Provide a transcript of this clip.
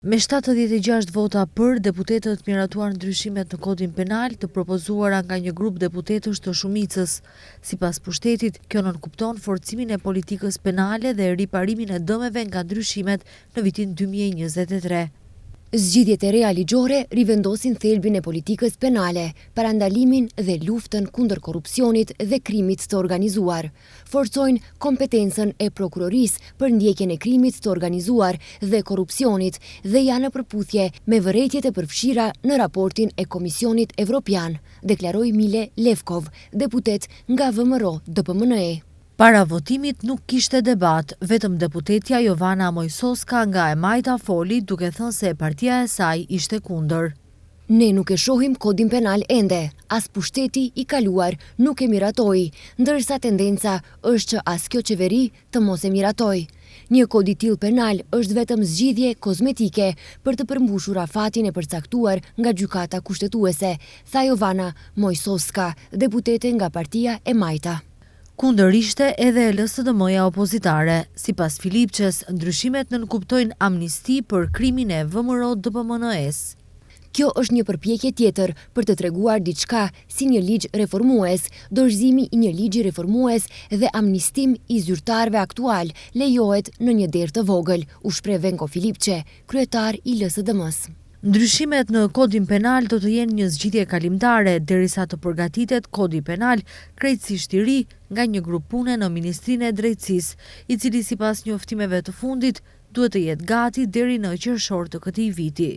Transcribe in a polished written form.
Me 76 vota për, deputetët miratuan ndryshimet në kodin penal të propozuara nga një grup deputetësh të shumicës. Sipas pushtetit, kjo nënkupton forcimin e politikës penale dhe riparimin e dëmeve nga ndryshimet në vitin 2023. Zgjidhjet e reja ligjore rivendosin thelbin e politikës penale, parandalimin dhe luftën kundër korrupsionit dhe krimit të organizuar. Forcojnë kompetencën e prokurorisë për ndjekjen e krimit të organizuar dhe korrupsionit dhe janë në përputhje me vërejtjet e përfshira në raportin e Komisionit Evropian, deklaroi Mile Levkov, deputet nga VMRO-DPMNE. Para votimit nuk kishte debat, vetëm deputetja Jovana Mojsoska nga e Majta foli duke thënë se partia e saj ishte kundër. Ne nuk e shohim kodin penal ende, as pushteti i kaluar nuk e miratoi, ndërsa tendenca është që as kjo qeveri të mos e miratoj. Një kod i tillë penal është vetëm zgjidhje kozmetike për të përmbushur afatin e përcaktuar nga gjykata kushtetuese, tha Jovana Mojsoska, deputete nga partia e Majta. Kundër ishte edhe LSDM-ja opozitare. Sipas Filipçes, ndryshimet nënkuptojnë amnisti për krimin e VMRO-DPMNE-s. Kjo është një përpjekje tjetër për të treguar diçka si një ligj reformues, dorëzimi i një ligji reformues dhe amnistim i zyrtarëve aktual lejohet në një derë të vogël, u shpreh Venko Filipçe, kryetar i LSDM-s. Ndryshimet në kodin penal do të jenë një zgjidhje kalimtare derisa të përgatitet kodi penal krejtësisht i ri nga një grup pune në Ministrinë e Drejtësisë, i cili sipas njoftimeve të fundit duhet të jetë gati deri në qershor të këtij viti.